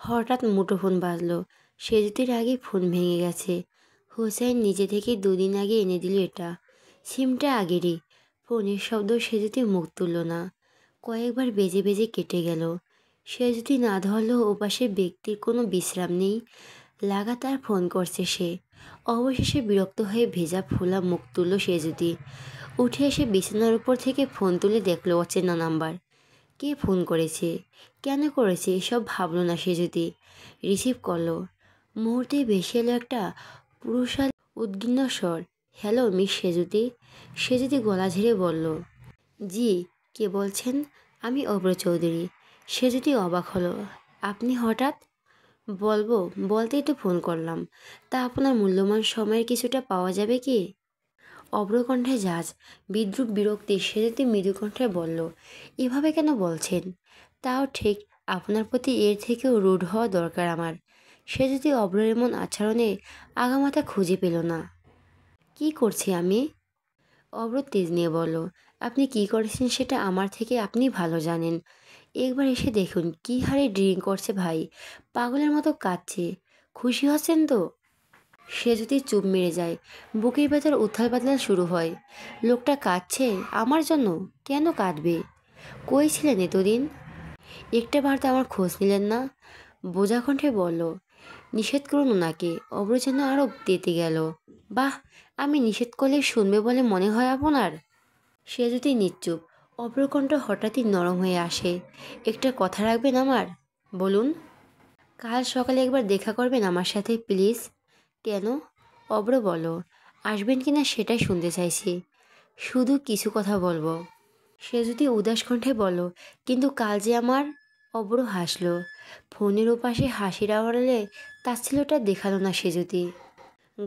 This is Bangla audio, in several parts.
হঠাৎ মুঠোফোন বাজলো। সেজুতির আগে ফোন ভেঙে গেছে। হোসেন নিজে থেকে দুদিন আগে এনে দিল এটা। সিমটা আগেরই। ফোনের শব্দ সেজুতি মুখ তুলল না। কয়েকবার বেজে বেজে কেটে গেল। সেজুতি না ধরলেও ওপাশে ব্যক্তির কোনো বিশ্রাম নেই। লাগাতার ফোন করছে সে। অবশেষে বিরক্ত হয়ে ভেজা ফোলা মুখ তুলল সেজুতি। উঠে এসে বিছানার উপর থেকে ফোন তুলে দেখলো অচেনা নাম্বার। কে ফোন করেছে, কেন করেছে এসব ভাবলো না সে। যদি রিসিভ করলো, মুহূর্তেই ভেসে এলো একটা পুরুষাল উদ্গিন্ন স্বর। Hello miss Sejuti. সেজুতি গলা ঝেড়ে বলল, জি, কে বলছেন? আমি অভ্র চৌধুরী। সেজুতি অবাক হলো, আপনি হঠাৎ? বলবো, বলতেই তো ফোন করলাম। তা আপনার মূল্যবান সময়ের কিছুটা পাওয়া যাবে কি? অব্রকণ্ঠে জাজ, বিদ্রুপ বিরক্তি। সেজুতি মৃদু কণ্ঠে বলল, এভাবে কেন বলছেন? তাও ঠিক, আপনার প্রতি এর থেকেও রুড হওয়া দরকার আমার। সে যদি অব্রের এমন আচরণে আগামাথা খুঁজে পেল না। কি করছি আমি? অব্র তেজ নিয়ে বলল, আপনি কি করেছেন সেটা আমার থেকে আপনি ভালো জানেন। একবার এসে দেখুন কি হারে ড্রিঙ্ক করছে ভাই, পাগলের মতো কাঁদছে। খুশি হচ্ছেন তো? সে যদি চুপ মেরে যায়, বুকের ভেতর উথাল পাতাল শুরু হয়। লোকটা কাঁদছে আমার জন্য? কেন কাঁদবে? কই ছিলেন এতদিন? একটা বার্তা আমার খোঁজ নিলেন না? বোঝা কণ্ঠে বলল, নিষেধ করুন ওনাকে। অব্র যেন আরও তেতে গেল। বাহ, আমি নিষেধ করলে শুনবে বলে মনে হয় আপনার? সে যদি নিশ্চুপ। অব্রকণ্ঠ হঠাৎই নরম হয়ে আসে। একটা কথা রাখবেন আমার? বলুন। কাল সকালে একবার দেখা করবেন আমার সাথে প্লিজ। কেন? অব্র বলো, আসবেন কিনা সেটাই শুনতে চাইছি। শুধু কিছু কথা বলবো। সে যদি উদাস কণ্ঠে বলো, কিন্তু কাল যে আমার। অব্র হাসলো। ফোনের ওপাশে হাসির আড়ালে তাচ্ছিল্যটা দেখালো না সে। যদি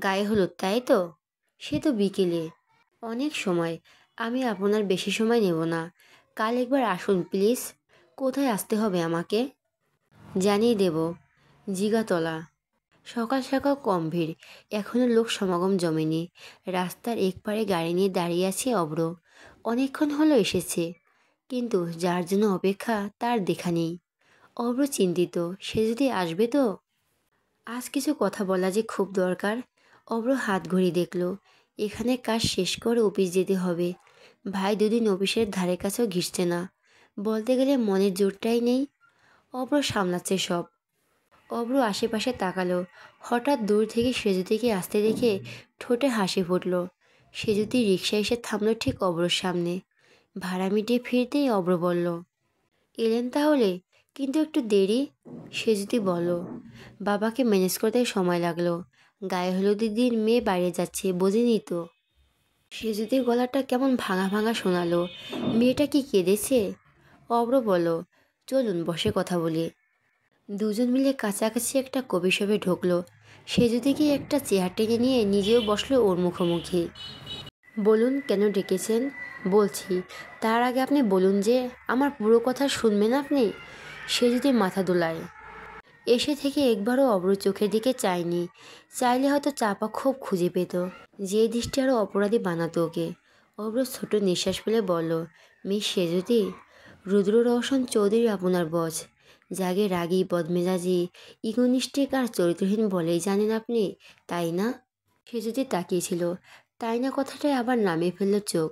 গায়ে হলুদ, তাই তো? সে তো বিকেলে। অনেক সময়। আমি আপনার বেশি সময় নেব না। কাল একবার আসুন প্লিজ। কোথায় আসতে হবে আমাকে? জানিয়ে দেব। জিগাতলা। সকাল সকাল কম ভিড়। এখনও লোক সমাগম জমেনি। রাস্তার একপারে গাড়ি নিয়ে দাঁড়িয়ে আছে অব্র। অনেকক্ষণ হলো এসেছে, কিন্তু যার জন্য অপেক্ষা তার দেখা নেই। অব্র চিন্তিত, সে যদি আসবে তো? আজ কিছু কথা বলা যে খুব দরকার। অব্র হাত ঘড়ি দেখল। এখানে কাজ শেষ করে অফিস যেতে হবে। ভাই দুদিন অফিসের ধারে কাছেও ঘিসছে না। বলতে গেলে মনের জোরটাই নেই। অব্র সামলাচ্ছে সব। অব্র আশেপাশে তাকালো। হঠাৎ দূর থেকে সেজুতিকে আসতে দেখে ঠোঁটে হাসি ফুটল। সেজুতি রিকশা এসে থামল ঠিক অব্রর সামনে। ভাড়া মিটিয়ে ফিরতেই অব্র বলল, এলেন তাহলে? কিন্তু একটু দেরি। সেজুতি বলল, বাবাকে ম্যানেজ করতে সময় লাগলো। গায়ে হলুদের দিন মেয়ে বাইরে যাচ্ছে, বোঝেনি তো। সেজুতির গলাটা কেমন ভাঙা ভাঙা শোনালো। মেয়েটা কি কেঁদেছে? অব্র বলল, চলুন বসে কথা বলি। দুজন মিলে কাছাকাছি একটা কফি শপে ঢুকলো। সেজুতিকে একটা চেয়ার টেনে নিয়ে নিজেও বসলো ওর মুখোমুখি। বলুন কেন ডেকেছেন? বলছি, তার আগে আপনি বলুন যে আমার পুরো কথা শুনবেন আপনি। সে যদি মাথা দোলায়। এসে থেকে একবারও অব্র চোখের দিকে চায়নি। চাইলে হয়তো চাপা খুব খুঁজে পেত, যে দৃষ্টি আরও অপরাধী বানাতো ওকে। অব্র ছোট নিঃশ্বাস ফেলে বলল, মিস সেজুতি, রুদ্র রওশন চৌধুরী আপনার বস। জাগে রাগী, বদমেজাজি, ইগোনিস্টিক আর চরিত্রহীন বলেই জানেন আপনি, তাই না? সেজুতি তাকিয়েছিল। তাই না কথাটাই আবার নামিয়ে ফেলল চোখ।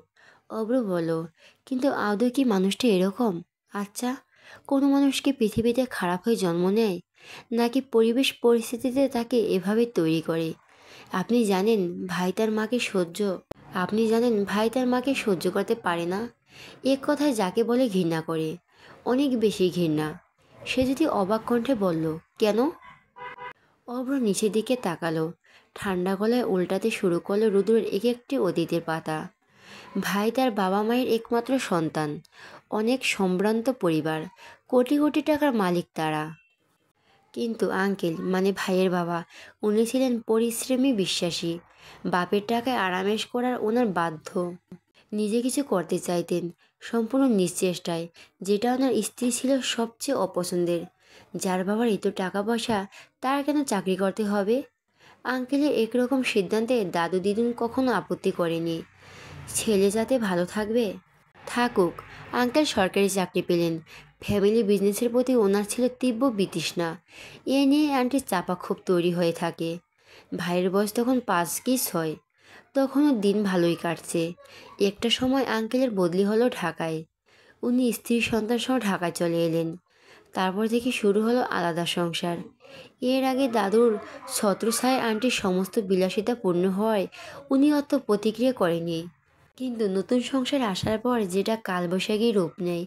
অব্র বলো, কিন্তু আদৌ কি মানুষটা এরকম? আচ্ছা, কোনো মানুষ কি পৃথিবীতে খারাপ হয়ে জন্ম নেয়, নাকি পরিবেশ পরিস্থিতিতে তাকে এভাবে তৈরি করে? আপনি জানেন ভাই তার মাকে সহ্য করতে পারে না। এক কথায় যাকে বলে ঘৃণা করে, অনেক বেশি ঘৃণা। সে যদি অবাক কণ্ঠে বলল, কেন? অব্র নিচের দিকে তাকালো। ঠান্ডা গলায় উল্টাতে শুরু করলো রুদ্রের এক একটি অতীতের পাতা। ভাই তার বাবা মায়ের একমাত্র সন্তান। অনেক সম্ভ্রান্ত পরিবার, কোটি কোটি টাকার মালিক তারা। কিন্তু আঙ্কেল মানে ভাইয়ের বাবা, উনি ছিলেন পরিশ্রমী বিশ্বাসী। বাপের টাকায় আরামেশ করার ওনার বাধ্য। নিজে কিছু করতে চাইতেন, সম্পূর্ণ নিশ্চেষ্টায়। যেটা ওনার স্ত্রী ছিল সবচেয়ে অপছন্দের। যার বাবার এত টাকা পয়সা, তার কেন চাকরি করতে হবে? আঙ্কেলের একরকম সিদ্ধান্তে দাদু দিদুন কখনো আপত্তি করেনি। ছেলে যাতে ভালো থাকবে, থাকুক। আঙ্কেল সরকারি চাকরি পেলেন, ফ্যামিলি বিজনেসের প্রতি ওনার ছিল তীব্র বিতৃষ্ণা। এ নিয়ে আন্টির চাপা ক্ষোভ তৈরি হয়ে থাকে। ভাইয়ের বয়স তখন 5 কি 6। তখনও দিন ভালোই কাটছে। একটা সময় আঙ্কেলের বদলি হলো ঢাকায়। উনি স্ত্রী সন্তান সহ ঢাকায় চলে এলেন। তারপর থেকে শুরু হলো আলাদা সংসার। এর আগে দাদুর ছত্রছায়ায় আন্টির সমস্ত বিলাসিতা পূর্ণ হওয়ায় উনি অত প্রতিক্রিয়া করেনি। কিন্তু নতুন সংসার আসার পর যেটা কালবৈশাখী রূপ নেয়,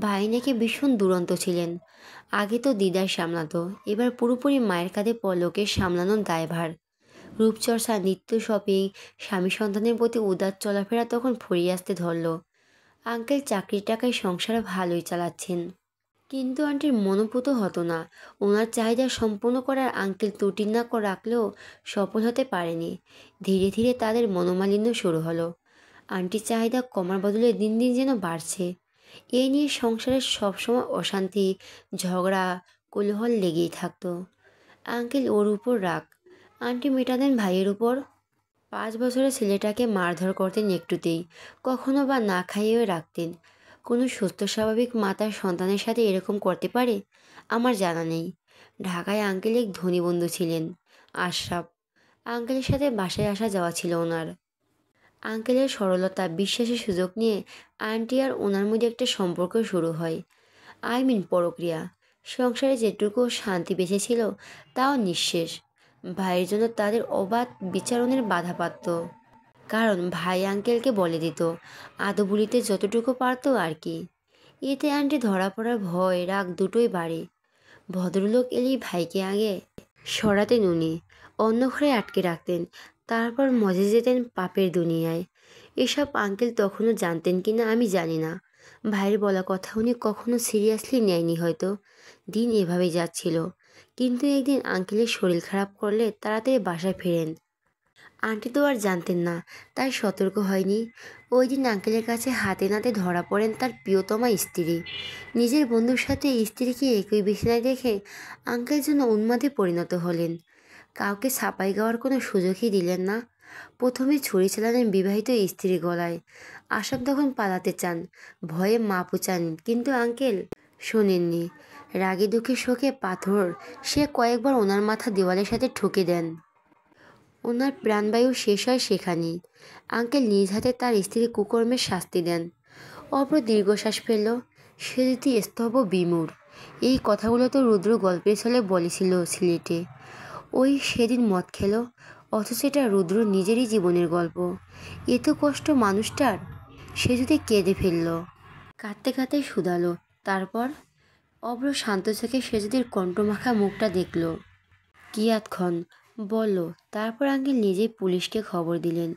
ভাই নাকি ভীষণ দুরন্ত ছিলেন। আগে তো দিদার সামলাতো, এবার পুরোপুরি মায়ের কাঁধে পলকের সামলানোর দায়ভার। রূপচর্চা, নিত্য শপিং, স্বামী সন্তানের প্রতি উদার চলাফেরা তখন ফুরিয়ে আসতে ধরল। আঙ্কেল চাকরির টাকায় সংসার ভালোই চালাচ্ছেন, কিন্তু আন্টির মনোপুত হতো না। ওনার চাহিদা সম্পূর্ণ করার আঙ্কেল ত্রুটি না রাখলেও সফল হতে পারেনি। ধীরে ধীরে তাদের মনোমালিন্য শুরু হলো। আন্টির চাহিদা কমার বদলে দিন দিন যেন বাড়ছে। এ নিয়ে সংসারে সবসময় অশান্তি, ঝগড়া, কোলাহল লেগেই থাকতো। আঙ্কেল ওর উপর রাগ, আন্টি মেটাতেন ভাইয়ের উপর। 5 বছরের ছেলেটাকে মারধর করতেন একটুতেই, কখনো বা না খাইয়েও রাখতেন। কোনো সুস্থ স্বাভাবিক মা তার সন্তানের সাথে এরকম করতে পারে? আমার জানা নেই। ঢাকায় আঙ্কেল এক ধনী বন্ধু ছিলেন, আশরাফ। আঙ্কেলের সাথে বাসায় আসা যাওয়া ছিল ওনার। আঙ্কেলের সরলতা, বিশ্বাসের সুযোগ নিয়ে আন্টি আর ওনার মধ্যে একটা সম্পর্ক শুরু হয়। পরক্রিয়া। সংসারে যেটুকু শান্তি বেঁচেছিল তাও নিঃশেষ। ভাইয়ের জন্য তাদের অবাধ বিচারণের বাধা পাতত। কারণ ভাই আঙ্কেলকে বলে দিত আদো বুড়িতে যতটুকু পারতো আর কি। এতে আন্টি ধরা পড়ার ভয়, রাগ দুটোই বাড়ে। ভদ্রলোক এলেই ভাইকে আগে সরাতেন উনি, অন্য ঘরে আটকে রাখতেন, তারপর মজে যেতেন পাপের দুনিয়ায়। এসব আঙ্কেল তখনও জানতেন কি না আমি জানি না। ভাইয়ের বলা কথা উনি কখনো সিরিয়াসলি নেয়নি হয়তো। দিন এভাবেই যাচ্ছিল। কিন্তু একদিন আঙ্কেলের শরীর খারাপ করলে তাড়াতাড়ি বাসায় ফেরেন। আন্টি তো আর জানতেন না, তাই সতর্ক হয়নি। ওই দিন আঙ্কেলের কাছে হাতে নাতে ধরা পড়েন তার প্রিয়তমা স্ত্রী। নিজের বন্ধুর সাথে স্ত্রীকে একই বিছানায় দেখে আঙ্কেল যেন উন্মাদে পরিণত হলেন। কাউকে ছাপাই গাওয়ার কোনো সুযোগই দিলেন না। প্রথমে ছুরি চালালেন বিবাহিত স্ত্রীর গলায়। আশাব তখন পালাতে চান, ভয়ে মাপও চান, কিন্তু আঙ্কেল শোনেননি। রাগে দুঃখে শোকে পাথর সে কয়েকবার ওনার মাথা দেওয়ালের সাথে ঠুকে দেন। ওনার প্রাণবায়ু শেষ হয় সেখানেই। আঙ্কেল নিজ হাতে তার স্ত্রী কুকর্মের শাস্তি দেন। অপর দীর্ঘশ্বাস ফেলল। সে যদি স্তব বিমূঢ়। এই কথাগুলো তো রুদ্র গল্পের ছলে বলেছিল সিলেটে। ওই সেদিন মদ খেল, অথচ এটা রুদ্র নিজেরই জীবনের গল্প। এত কষ্ট মানুষটার, সে যদি কেঁদে ফেলল। কাঁদতে কাঁদতে শুধালো। তারপর অব্র শান্ত চোখে সেজুদির কণ্ঠমাখা মুখটা দেখল। কিয়াতক্ষণ বলল। তারপর আঙ্কেল নিজেই পুলিশকে খবর দিলেন।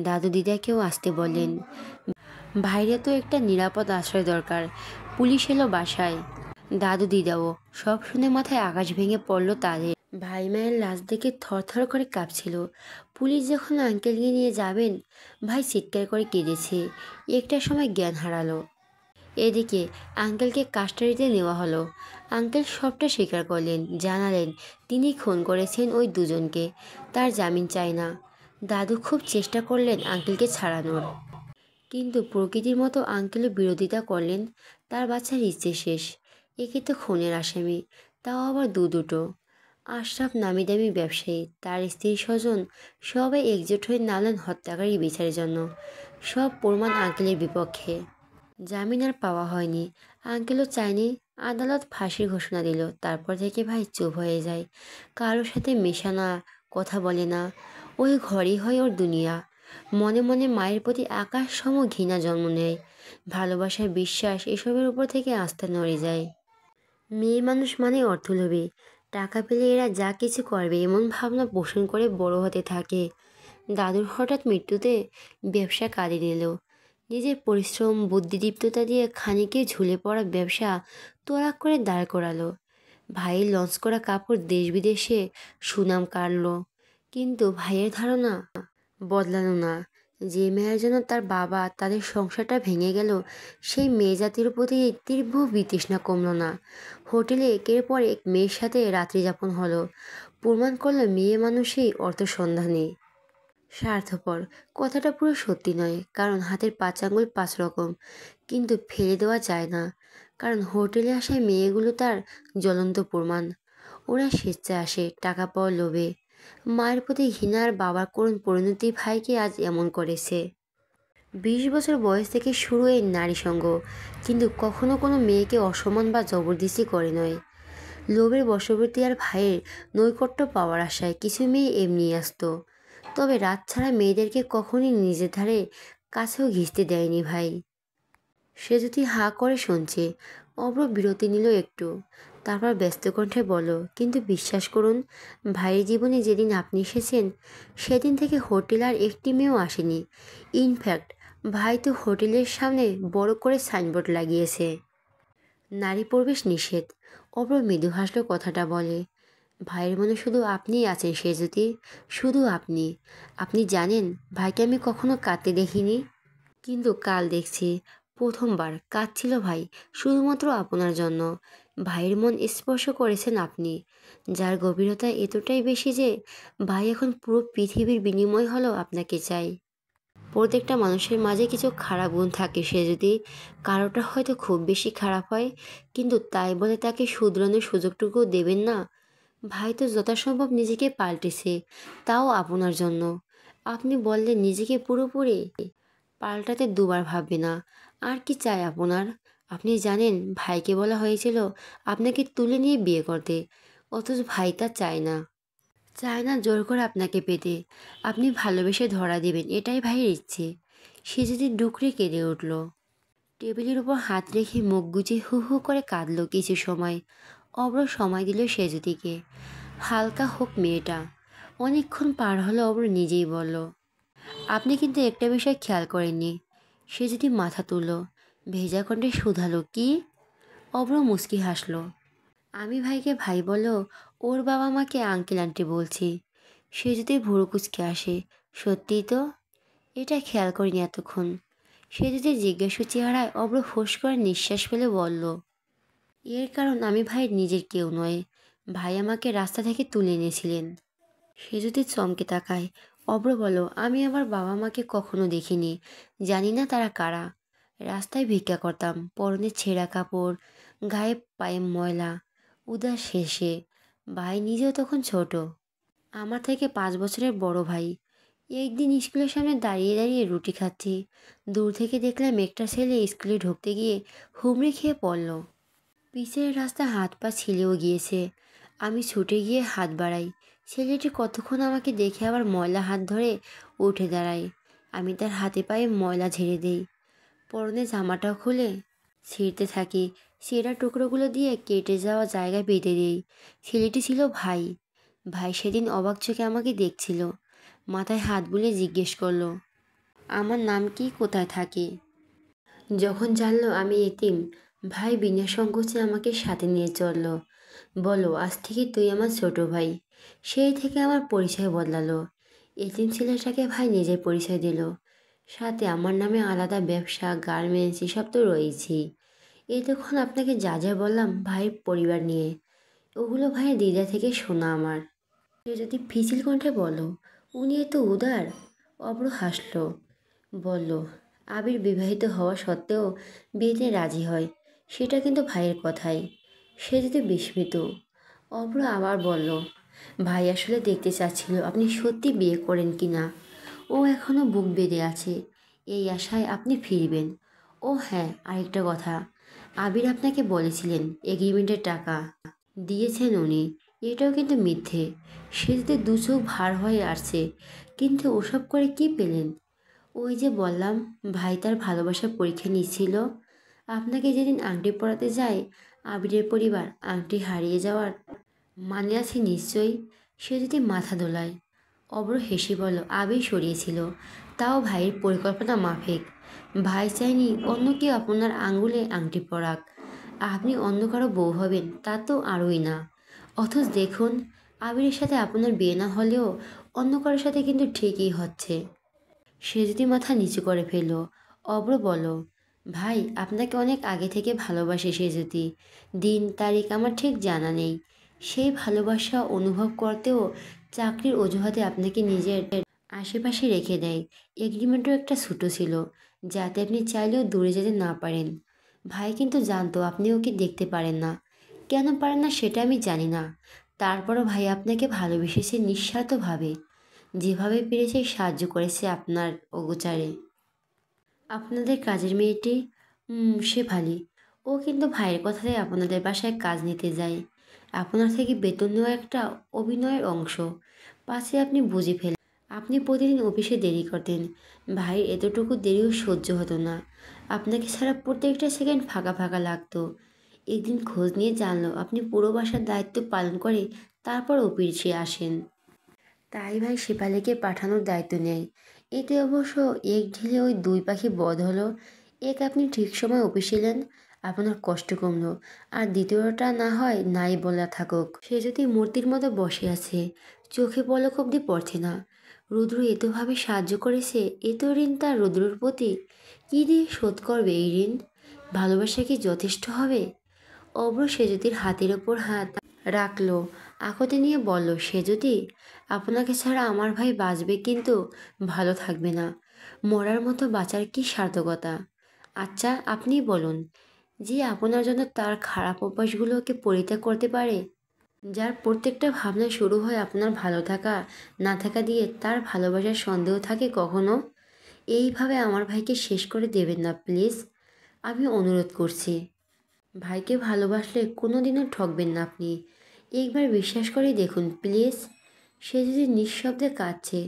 দাদু দিদাকেও আসতে বললেন। বাইরে তো একটা নিরাপদ আশ্রয় দরকার। পুলিশ এলো বাসায়, দাদু দিদাও। সব শুনে মাথায় আকাশ ভেঙে পড়ল তাদের। ভাই মায়ের লাশ দেখে থরথর করে কাঁপছিল। পুলিশ যখন আঙ্কেলকে নিয়ে যাবেন, ভাই চিৎকার করে কেঁদেছে। একটা সময় জ্ঞান হারালো। এদিকে আঙ্কেলকে কাস্টাডিতে নেওয়া হলো। আঙ্কেল সবটা স্বীকার করলেন, জানালেন তিনি খুন করেছেন ওই দুজনকে। তার জামিন চায় না। দাদু খুব চেষ্টা করলেন আঙ্কেলকে ছাড়ানোর, কিন্তু প্রকৃতির মতো আঙ্কেলও বিরোধিতা করলেন। তার বাচ্চার ইচ্ছে শেষ। একে তো খুনের আসামি, তাও আবার দুটো। আশরাফ নামি দামি ব্যবসায়ী, তার স্ত্রী স্বজন সবাই একজোট হয়ে নানান হত্যাকারী বিচারের জন্য। সব প্রমাণ আঙ্কেলের বিপক্ষে। জামিন আর পাওয়া হয়নি। আঙ্কেলও চায়নি। আদালত ফাঁসির ঘোষণা দিল। তারপর থেকে ভাই চুপ হয়ে যায়, কারোর সাথে মেশা না, কথা বলে না। ওই ঘরই হয় ওর দুনিয়া। মনে মনে মায়ের প্রতি আকাশ সম ঘৃণা জন্ম নেয়। ভালোবাসা, বিশ্বাস এসবের উপর থেকে আস্থা নড়ে যায়। মেয়ে মানুষ মানে অর্থলোভী। টাকা পেলে এরা যা কিছু করবে এমন ভাবনা পোষণ করে বড় হতে থাকে। দাদুর হঠাৎ মৃত্যুতে ব্যবসা কাঁদে নিল। নিজের পরিশ্রম, বুদ্ধিদীপ্ততা দিয়ে খানিকে ঝুলে পড়া ব্যবসা তোড়াক করে দাঁড় করালো। ভাইয়ের লঞ্চ করা কাপড় দেশ বিদেশে সুনাম কাড়ল। কিন্তু ভাইয়ের ধারণা বদলানো না। যে মেয়ের জন্য তার বাবা তাদের সংসারটা ভেঙে গেল, সেই মেয়ে জাতির প্রতি তীব্র বিতৃষ্ণা কমল না। হোটেলে একের পর এক মেয়ের সাথে রাত্রি যাপন হলো। প্রমাণ করলো মেয়ে মানুষই অর্থসন্ধানী, স্বার্থপর। কথাটা পুরো সত্যি নয়, কারণ হাতের 5 আঙুল 5 রকম। কিন্তু ফেলে দেওয়া যায় না। কারণ হোটেলে আসা মেয়েগুলো তার জ্বলন্ত প্রমাণ। ওরা স্বেচ্ছায় আসে টাকা পাওয়ার লোভে। মায়ের প্রতি ঘৃণা আর বাবার করুণ পরিণতি ভাইকে আজ এমন করেছে। 20 বছর বয়স থেকে শুরু এই নারী সঙ্গ, কিন্তু কখনো কোনো মেয়েকে অসম্মান বা জবরদস্তি করে নয়। লোভের বশবর্তী আর ভাইয়ের নৈকট্য পাওয়ার আশায় কিছু মেয়ে এমনি আসতো। তবে রাত ছাড়া মেয়েদেরকে কখনই নিজের ধারে কাছেও ঘিঁচতে দেয়নি ভাই। সে যদি হাঁ করে শুনছে। অব্র বিরতি নিল একটু, তারপর ব্যস্ত কণ্ঠে বলল, কিন্তু বিশ্বাস করুন, ভাইয়ের জীবনে যেদিন আপনি এসেছেন সেদিন থেকে হোটেল আর একটি মেয়েও আসেনি। ইনফ্যাক্ট ভাই তো হোটেলের সামনে বড় করে সাইনবোর্ড লাগিয়েছে, নারী প্রবেশ নিষেধ। অব্র মৃদু হাসলো কথাটা বলে। ভাইয়ের মনে শুধু আপনিই আছেন সেজুতি, শুধু আপনি। আপনি জানেন ভাইকে আমি কখনো কাঁদতে দেখিনি, কিন্তু কাল দেখছি। প্রথমবার কাঁদছিল ভাই, শুধুমাত্র আপনার জন্য। ভাইয়ের মন স্পর্শ করেছেন আপনি, যার গভীরতা এতটাই বেশি যে ভাই এখন পুরো পৃথিবীর বিনিময় হলো আপনাকে চাই। প্রত্যেকটা মানুষের মাঝে কিছু খারাপ গুণ থাকে, সে যদি কারোটা হয়তো খুব বেশি খারাপ হয়, কিন্তু তাই বলে তাকে শুধরানোর সুযোগটুকু দেবেন না। ভাই তো যথাসম্ভব নিজেকে পাল্টেছে, তাও আপনার জন্য। আপনি বললেন নিজেকে পুরোপুরি পাল্টাতে দুবার ভাববে না। আর কি চাই আপনার? আপনি জানেন ভাইকে বলা হয়েছিল আপনাকে তুলে নিয়ে বিয়ে করতে, অথচ ভাই তা চায় না। চায় না জোর করে আপনাকে পেতে। আপনি ভালোবেসে ধরা দেবেন, এটাই ভাইয়ের ইচ্ছে। সে যদি ডুকরে কেঁদে উঠল, টেবিলের উপর হাত রেখে মুখ গুজে হু হু করে কাঁদল কিছু সময়। অব্র সময় দিল সেজুতিকে। হালকা হোক মেয়েটা। অনেকক্ষণ পার হলো, অব্র নিজেই বলল, আপনি কিন্তু একটা বিষয় খেয়াল করেননি। সে যদি মাথা তুলল, ভেজা কণ্ঠে শুধালো, কি? অব্র মুচকি হাসলো। আমি ভাইকে ভাই বলো, ওর বাবা মাকে আঙ্কেল আন্টি বলছি। সে যদি ভুরু কুচকে আসে, সত্যিই তো? এটা খেয়াল করিনি এতক্ষণ। সে যদি জিজ্ঞাসু চেহারায় অব্র ফোঁস করে নিঃশ্বাস ফেলে বলল, এর কারণ আমি ভাইয়ের নিজের কেউ নয়। ভাই আমাকে রাস্তা থেকে তুলে এনেছিলেন। সে যদি চমকে তাকায়। অব্র বলো, আমি আমার বাবা মাকে কখনো দেখিনি, জানি না তারা কারা। রাস্তায় ভিক্ষা করতাম, পরনে ছেঁড়া কাপড়, গায়ে পায়ে ময়লা, উদাস শেষে। ভাই নিজেও তখন ছোট, আমার থেকে 5 বছরের বড় ভাই। একদিন স্কুলের সামনে দাঁড়িয়ে দাঁড়িয়ে রুটি খাচ্ছি, দূর থেকে দেখলাম একটা ছেলে স্কুলে ঢুকতে গিয়ে হুমড়ি খেয়ে পড়ল। পিছের রাস্তা হাত পা ছিঁড়েও গিয়েছে। আমি ছুটে গিয়ে হাত বাড়াই। ছেলেটি কতক্ষণ আমাকে দেখে আবার ময়লা হাত ধরে উঠে দাঁড়ায়। আমি তার হাতে পায়ে ময়লা ঝেড়ে দিই, পরনে জামাটাও খুলে ছিঁড়তে থাকি। ছেঁড়া টুকরোগুলো দিয়ে কেটে যাওয়া জায়গায় বেঁধে দিই। ছেলেটি ছিল ভাই। ভাই সেদিন অবাক চোখে আমাকে দেখছিল, মাথায় হাত বুলিয়ে জিজ্ঞেস করলো, আমার নাম কি, কোথায় থাকি। যখন জানলো আমি এতিম, ভাই বিনা সংকোচে আমাকে সাথে নিয়ে চলল। বলো, আজ থেকে তুই আমার ছোট ভাই। সেই থেকে আমার পরিচয় বদলালো। এতিম ছেলেটাকে ভাই নিজের পরিচয় দিল। সাথে আমার নামে আলাদা ব্যবসা, গার্মেন্টস এসব তো রয়েছেই। এতক্ষণ আপনাকে যা যা বললাম ভাইয়ের পরিবার নিয়ে, ওগুলো ভাইয়ের দিদা থেকে শোনা আমার। সে যদি ফিসিল কণ্ঠে বলো, উনি এত উদার। অব্র হাসলো, বলল, আবির বিবাহিত হওয়া সত্ত্বেও বিয়েতে রাজি হয়, সেটা কিন্তু ভাইয়ের কথাই। সে যদি বিস্মিত। অব্র আবার বলল, ভাই আসলে দেখতে চাচ্ছিল আপনি সত্যি বিয়ে করেন কি না। ও এখনও বুক বেঁধে আছে, এই আশায় আপনি ফিরবেন। ও হ্যাঁ, আরেকটা কথা, আবির আপনাকে বলেছিলেন এগ্রিমেন্টের টাকা দিয়েছেন উনি, এটাও কিন্তু মিথ্যে। সে যদি দু চোখ ভার হয়ে আসছে, কিন্তু ওসব করে কি পেলেন? ওই যে বললাম, ভাই তার ভালোবাসার পরীক্ষা নিচ্ছিল। আপনাকে যেদিন আংটি পরাতে যায়, আবিরের পরিবার আংটি হারিয়ে যাওয়ার মানে আছে নিশ্চয়ই। সে যদি মাথা দোলায়। অব্র হেসে বলল, আবির সরিয়েছিল, তাও ভাইয়ের পরিকল্পনা মাফিক। ভাই চায়নি অন্য কেউ আপনার আঙ্গুলে আংটি পরাক। আপনি অন্য কারো বউ হবেন তা তো আরোই না। অথচ দেখুন, আবিরের সাথে আপনার বিয়ে না হলেও অন্য কারোর সাথে কিন্তু ঠিকই হচ্ছে। সে যদি মাথা নিচু করে ফেলল। অব্র বলো, ভাই আপনাকে অনেক আগে থেকে ভালোবাসে সে যদি, দিন তারিখ আমার ঠিক জানা নেই। সেই ভালোবাসা অনুভব করতেও চাকরির অজুহাতে আপনাকে নিজের আশেপাশে রেখে দেয়। এগ্রিমেন্টও একটা ছোটো ছিল, যাতে আপনি চাইলেও দূরে যেতে না পারেন। ভাই কিন্তু জানতো আপনি ওকে দেখতে পারেন না। কেন পারেন না সেটা আমি জানি না। তারপরও ভাই আপনাকে ভালোবেসেছে নিঃস্বার্থভাবে। যেভাবে পেরেছে সাহায্য করেছে আপনার অগোচারে। আপনাদের কাজের মেয়েটি শেফালি। ও কিন্তু ভাইয়ের কথাতে আপনাদের বাসায় কাজ নিতে যায়। আপনার থেকে বেতন নেওয়া একটা অভিনয়ের অংশ। পাছে আপনি বুঝে ফেলেন। আপনি প্রতিদিন অফিসে দেরি করতেন। ভাইয়ের এতটুকু দেরিও সহ্য হতো না। আপনাকে ছাড়া প্রত্যেকটা সেকেন্ড ফাঁকা ফাঁকা লাগতো। একদিন খোঁজ নিয়ে জানলো আপনি পুরো বাসার দায়িত্ব পালন করে তারপর অফিসে আসেন। তাই ভাই শেফালিকে পাঠানোর দায়িত্ব নেয়। এতে অবশ্য এক ঢিলে ওই দুই পাখি বধ হলো। এক আপনি ঠিক সময় অফিসে এলেন, আপনার কষ্ট কমলো। আর দ্বিতীয়টা না হয় নাই বলা থাকুক। সে যদি মূর্তির মতো বসে আছে, চোখে পলক অব্দি পড়ছে না। রুদ্র এতভাবে সাহায্য করেছে, এত ঋণ তার রুদ্রর প্রতি। কী দিয়ে শোধ করবে এই ঋণ? ভালোবাসা কি যথেষ্ট হবে? অব্র সেজুতির হাতের ওপর হাত রাখলো, আকুতি নিয়ে বলল, সেজুতি, আপনাকে ছাড়া আমার ভাই বাঁচবে কিন্তু ভালো থাকবে না। মরার মতো বাঁচার কি সার্থকতা? আচ্ছা আপনিই বলুন, যে আপনার জন্য তার খারাপ অভ্যাসগুলোকে পরিত্যাগ করতে পারে, যার প্রত্যেকটা ভাবনা শুরু হয় আপনার ভালো থাকা না থাকা দিয়ে, তার ভালোবাসার সন্দেহ থাকে কখনো? এইভাবে আমার ভাইকে শেষ করে দেবেন না প্লিজ, আমি অনুরোধ করছি। ভাইকে ভালোবাসলে কোনো দিনও ঠকবেন না আপনি। একবার বিশ্বাস করেই দেখুন প্লিজ। সে যদি নিঃশব্দে কাঁদছে,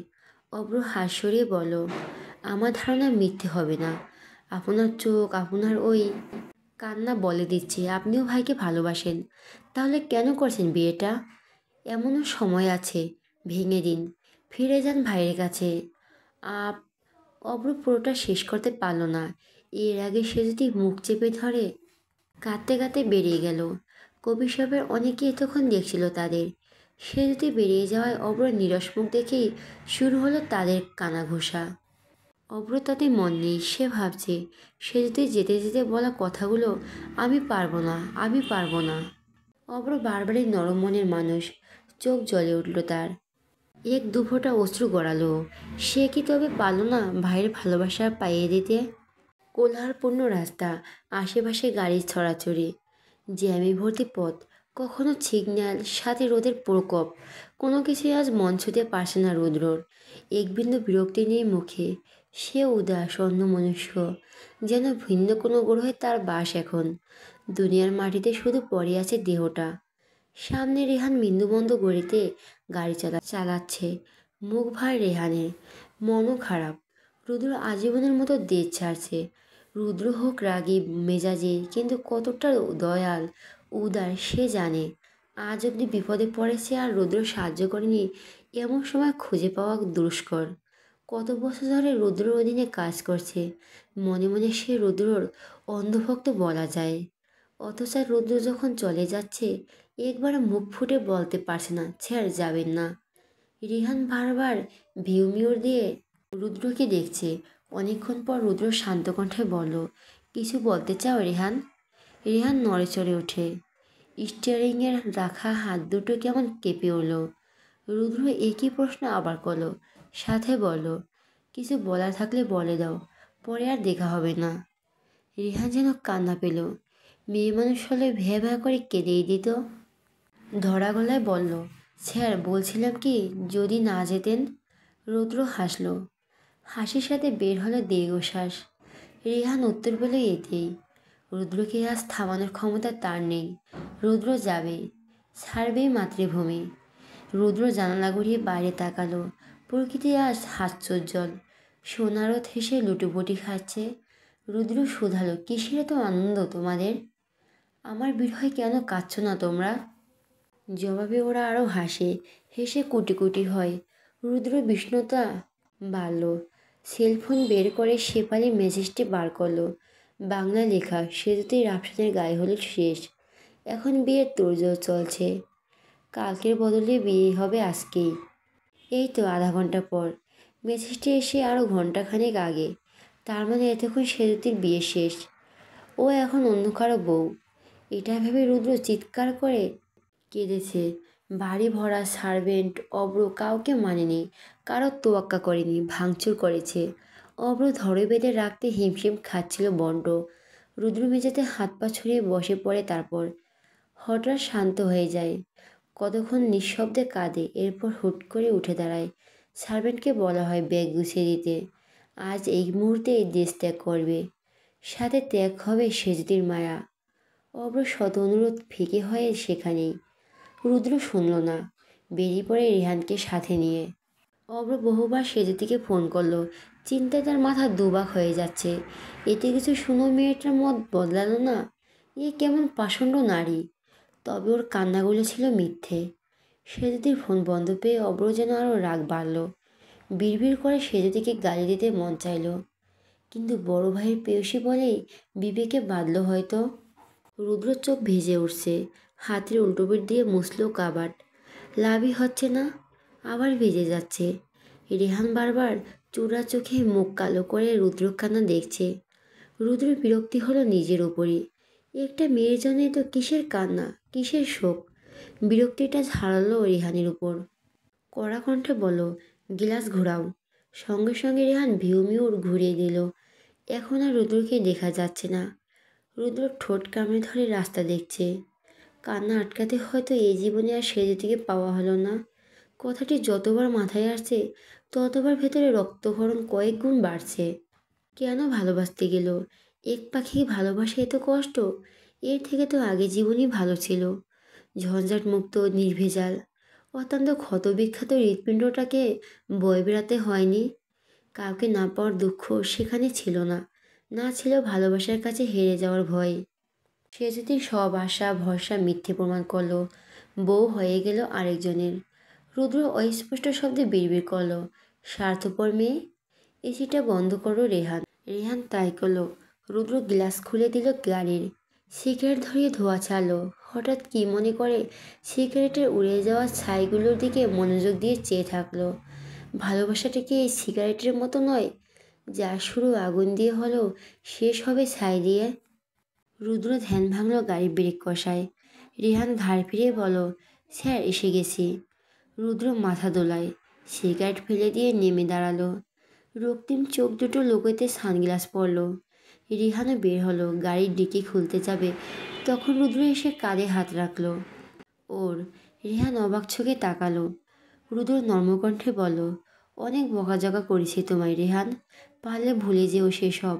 অব্র হাত সরিয়ে বলল, আমার ধারণা মিথ্যে হবে না। আপনার চোখ, আপনার ওই কান্না বলে দিচ্ছে আপনিও ভাইকে ভালোবাসেন। তাহলে কেন করছেন বিয়েটা? এমনও সময় আছে, ভেঙে দিন, ফিরে যান ভাইয়ের কাছে। আপ অব্র পুরোটা শেষ করতে পারল না। এর আগে সে যদি মুখ চেপে ধরে কাঁদতে কাঁদতে বেরিয়ে গেল। কবি সাহেবের অনেকেই তখন দেখছিল তাদের। সে যদি বেরিয়ে যাওয়ায় অব্র নিরস মুখ দেখেই শুরু হলো তাদের কানাঘুষা। অব্র তাতে মন নেই। সে ভাবছে, সে যদি যেতে যেতে বলা কথাগুলো, আমি পারবো না, আমি পারবো না। অব্র বারবারই নরম মনের মানুষ। চোখ জ্বলে উঠল তার। এক দুফোঁটা অশ্রু গড়ালো। সে কি তবে পারল না ভাইয়ের ভালোবাসা পাইয়ে দিতে? কোলাহলপূর্ণ রাস্তা, আশেপাশে গাড়ির ছড়াছড়ি, জ্যামে ভর্তি পথ, কখনো সিগন্যাল, সাথে রোদের প্রকোপ। কোনো কিছুই আজ মন ছুঁতে পারছে না রুদ্রর। এক বিন্দু বিরক্তি নেই মুখে। সে উদাস, অন্যমনস্ক, যেন ভিন্ন কোনো গ্রহে তার বাস এখন। দুনিয়ার মাটিতে শুধু পড়ে আছে দেহটা। সামনে রেহান বিন্দুবন্ধ গড়িতে গাড়ি চালাচ্ছে। মুখ ভার রেহানের, মনও খারাপ। রুদ্র আজীবনের মতো দেশ ছাড়ছে। রুদ্র হোক রাগী মেজাজে, কিন্তু কতটা দয়াল উদার সে জানে। আজ অব্দি বিপদে পড়েছে আর রুদ্র সাহায্য করেনি, এমন সময় খুঁজে পাওয়া দুষ্কর। কত বছর ধরে রুদ্রর অধীনে কাজ করছে। মনে মনে সে রুদ্রর অন্ধভক্ত বলা যায়। অথচ রুদ্র যখন চলে যাচ্ছে, একবার মুখ ফুটে বলতে পারছে না ছেড়ে যাবেন না। রিহান বারবার ভিউ মিরর দিয়ে রুদ্রকে দেখছে। অনেকক্ষণ পর রুদ্র শান্ত কণ্ঠে বলল, কিছু বলতে চাও রেহান? রেহান নড়ে চড়ে ওঠে। স্টিয়ারিংয়ের রাখা হাত দুটো কেমন কেঁপে উঠল। রুদ্র একই প্রশ্ন আবার করল, সাথে বলল, কিছু বলার থাকলে বলে দাও, পরে আর দেখা হবে না। রেহান যেন কান্না পেল। মেয়ে মানুষ হলে ভ্যা ভ্যা করে কেঁদেই দিত। ধরা গলায় বলল, স্যার বলছিলাম কি, যদি না যেতেন? রুদ্র হাসল। হাসির সাথে বের হলো দীর্ঘশ্বাস। রেহান উত্তর পেল এতেই। রুদ্রকে আজ থামানোর ক্ষমতা তার নেই। রুদ্র যাবে, ছাড়বেই মাতৃভূমি। রুদ্র জানালা গড়িয়ে বাইরে তাকালো। প্রকৃতি আজ হাস্যোজ্জ্বল। সোনারথ হেসে লুটোপুটি খাচ্ছে। রুদ্র শুধালো, কিসের এত আনন্দ তোমাদের? আমার বিরহে কেন কাঁদছ না তোমরা? জবাবে ওরা আরও হাসে, হেসে কুটি কুটি হয়। রুদ্র বিষ্ণুতা বাড়ল। সেলফোন বের করে শেফালি মেসেজটি বার করলো। বাংলা লেখা, সেতুতেই রাফসানের গায়ে হলুদ শেষ। এখন বিয়ের তোড়জোড় চলছে। কালকের বদলে বিয়ে হবে আজকেই। এই তো আধা ঘন্টা পর। মেসেজটি এসে আরও ঘন্টাখানেক আগে। তার মানে এতক্ষণ সেতুতির বিয়ে শেষ। ও এখন অন্য কারো বউ। এটা ভেবে রুদ্র চিৎকার করে কেঁদেছে। বাড়ি ভরা সার্ভেন্ট, অব্র কাউকে মানেনি, কারো তোয়াক্কা করেনি, ভাঙচুর করেছে। অব্র ধরে বেঁধে রাখতে হিমশিম খাচ্ছিল বন্ড। রুদ্র মেঝেতে হাত পা ছড়িয়ে বসে পড়ে, তারপর হঠাৎ শান্ত হয়ে যায়। কতক্ষণ নিঃশব্দে কাঁদে, এরপর হুট করে উঠে দাঁড়ায়। সার্ভেন্টকে বলা হয় ব্যাগ গুছিয়ে দিতে। আজ এই মুহূর্তে এই দেশ ত্যাগ করবে, সাথে ত্যাগ হবে সেজদির মায়া। অব্র শত অনুরোধ ফিকে হয়ে সেখানেই। রুদ্র শুনল না, বেরিয়ে পড়ে রেহানকে সাথে নিয়ে। অব্র বহুবার সেজদিকে ফোন করলো, চিন্তায় তার মাথা দুবাক হয়ে যাচ্ছে। এতে কিছু শুনো মেয়েটার মত বদলালো না, এ কেমন পাষণ্ড নারী। তবে ওর কান্নাগুলো ছিল মিথ্যে। সেজদির ফোন বন্ধ পেয়ে অব্র যেন আরও রাগ বাড়ল। বিড়বিড় করে সেজদিকে গালি দিতে মন চাইল, কিন্তু বড় ভাইয়ের পেয়সী বলেই বিবেকে বাঁধল হয়তো। রুদ্রর চোখ ভিজে উঠছে, হাতের উল্টোপিঠ দিয়ে মুছল কাবাট। লাভই হচ্ছে না, আবার ভিজে যাচ্ছে। রেহান বারবার চূড়া চোখে মুখ কালো করে রুদ্র কান্না দেখছে। রুদ্র বিরক্তি হলো নিজের উপরই। একটা মেয়ের জন্যই তো কিসের কান্না, কিসের শোক। বিরক্তিটা ঝাড়ালো রেহানের উপর। কড়া কণ্ঠে বলল, গিলাস ঘোরাও। সঙ্গে সঙ্গে রেহান ভিউমিউর ঘুরিয়ে দিল। এখন আর রুদ্রকে দেখা যাচ্ছে না। রুদ্র ঠোঁট কামড়ে ধরে রাস্তা দেখছে। কান্না আটকাতে হয়তো এই জীবনে আর সেজদিকে পাওয়া হলো না। কথাটি যতবার মাথায় আসছে ততবার ভেতরে রক্তক্ষরণ কয়েক গুণ বাড়ছে। কেন ভালোবাসতে গেল? এক পাখি ভালোবাসে এত কষ্ট? এর থেকে তো আগে জীবনই ভালো ছিল, ঝঞ্ঝাট মুক্ত, নির্ভেজাল। অত্যন্ত ক্ষতবিখ্যাত হৃৎপিণ্ডটাকে বয়ে বেড়াতে হয়নি। কাউকে না পাওয়ার দুঃখ সেখানে ছিল না, না ছিল ভালোবাসার কাছে হেরে যাওয়ার ভয়। সে যদি সব আশা ভরসা মিথ্যে প্রমাণ করলো, বউ হয়ে গেল আরেকজনের। রুদ্র অস্পষ্ট শব্দে বিড়বিড় করলো, স্বার্থপর মেয়ে। এসিটা বন্ধ করো রেহান। রেহান তাই করলো। রুদ্র গ্লাস খুলে দিল গাড়ির। সিগারেট ধরিয়ে ধোঁয়া ছাড়লো। হঠাৎ কি মনে করে সিগারেটের উড়ে যাওয়া ছাইগুলোর দিকে মনোযোগ দিয়ে চেয়ে থাকলো। ভালোবাসাটা কি এই সিগারেটের মতো নয়, যা শুরু আগুন দিয়ে হলেও শেষ হবে ছাই দিয়ে? রুদ্র ধ্যান ভাঙল গাড়ির ব্রেক কষায়। রেহান ঘাড় ফিরিয়ে বলো, স্যার এসে গেছি। রুদ্র মাথা দোলায়, সিগারেট ফেলে দিয়ে নেমে দাঁড়ালো। রক্তিম চোখ দুটো লোকোতে সানগ্লাস পরল। রিহানও বের হলো, গাড়ির ডিকি খুলতে যাবে, তখন রুদ্র এসে কাঁধে হাত রাখলো ওর। রেহান অবাক চোখে তাকালো। রুদ্র নর্মকণ্ঠে বলল, অনেক বকাঝকা করেছি তোমায় রেহান, পারলে ভুলে যেও সেসব।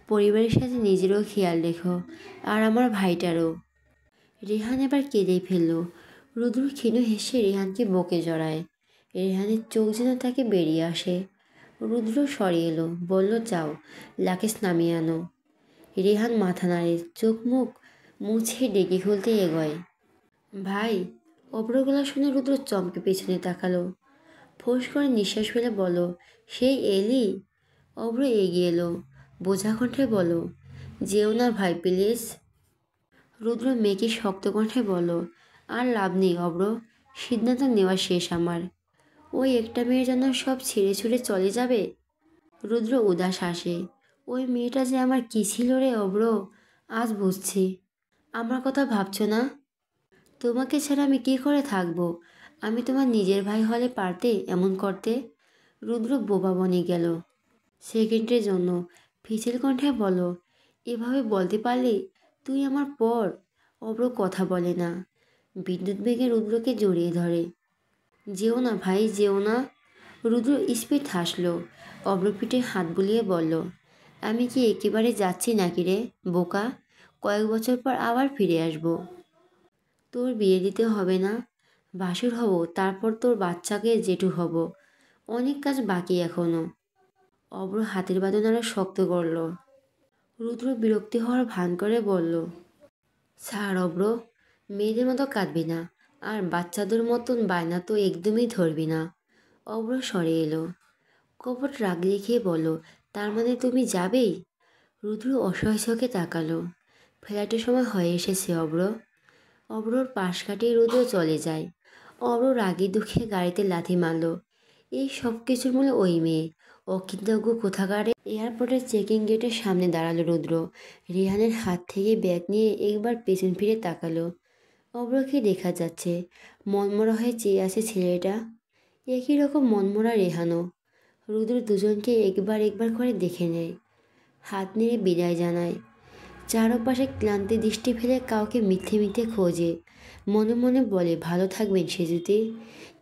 পরিবারের সাথে নিজেরও খেয়াল রেখো, আর আমার ভাইটারও। রেহান এবার কেঁদেই ফেলল। রুদ্র ক্ষীণ হেসে রেহানকে বকে জড়ায়। রেহানের চোখ যেন তাকে বেরিয়ে আসে। রুদ্র সরে এলো, বলল, যাও লাকেশ নামিয়ে আনো। রেহান মাথা নাড়ে, চোখ মুখ মুছে ডেকে খুলতে এগোয়। ভাই। অব্র গলা শুনে রুদ্র চমকে পেছনে তাকালো। ফোঁস করে নিঃশ্বাস ফেলে বলো, সেই এলি? অব্র এগিয়ে এলো, বোঝা কণ্ঠে বলো, যেও না ভাই প্লিজ। রুদ্র মেয়েকে শক্ত কণ্ঠে বলল, আর লাভ নেই অব্র, সিদ্ধান্ত নেওয়া শেষ আমার। ওই একটা মেয়ের জন্য সব ছেড়ে ছুড়ে চলে যাবে? রুদ্র উদাস হাসে, ওই মেয়েটা যে আমার কী ছিল রে অব্র, আজ বুঝছি। আমার কথা ভাবছো না? তোমাকে ছাড়া আমি কী করে থাকবো? আমি তোমার নিজের ভাই হলে পারতে এমন করতে? রুদ্র বোবা বনে গেল সেকেন্ডের জন্য। পিছিল কণ্ঠে বলো, এভাবে বলতে পারলি তুই আমার পর? অব্র কথা বলে না। বিদ্যুৎ বেগে রুদ্রকে জড়িয়ে ধরে। যেও না ভাই, যেও না। রুদ্র স্পিড হাসলো। অব্র পিঠে হাত বুলিয়ে বলল, আমি কি একেবারে যাচ্ছি নাকি রে বোকা? কয়েক বছর পর আবার ফিরে আসবো। তোর বিয়ে দিতে হবে না, বাসুর হব, তারপর তোর বাচ্চাকে জেঠু হব। অনেক কাজ বাকি এখনো। অব্র হাতের বাঁধন আরো শক্ত করল। রুদ্র বিরক্তি হওয়ার ভান করে বলল, ছাড় অব্র, মেয়েদের মতো কাঁদবি না, আর বাচ্চাদের মতন বায়না তো একদমই ধরবি না। অব্র সরে এলো। কপট রাগ দেখিয়ে বলল, তার মানে তুমি যাবেই? রুদ্র অসহায় চোখে তাকালো। ফ্লাইটের সময় হয়ে এসেছে অব্র। অব্রর পাশ কাটিয়ে রুদ্র চলে যায়। অব্র রাগে দুঃখে গাড়িতে লাথি মারল। এই সব কিছুর মূলে ওই মেয়ে অকৃতজ্ঞ কোথাকারে। এয়ারপোর্টের চেকিং গেটের সামনে দাঁড়ালো রুদ্র। রেহানের হাত থেকে ব্যাগ নিয়ে একবার পেছন ফিরে তাকালো। অব্রকে দেখা যাচ্ছে, মনমরা হয়ে চেয়ে আছে ছেলেটা। একই রকম মনমরা রেহানও। রুদ্র দুজনকে একবার একবার করে দেখে নেয়, হাত নেড়ে বিদায় জানায়। চারপাশে ক্লান্তি দৃষ্টি ফেলে কাউকে মিথ্যে মিথ্যে খোঁজে। মনে মনে বলে ভালো থাকবেন সেজুতি,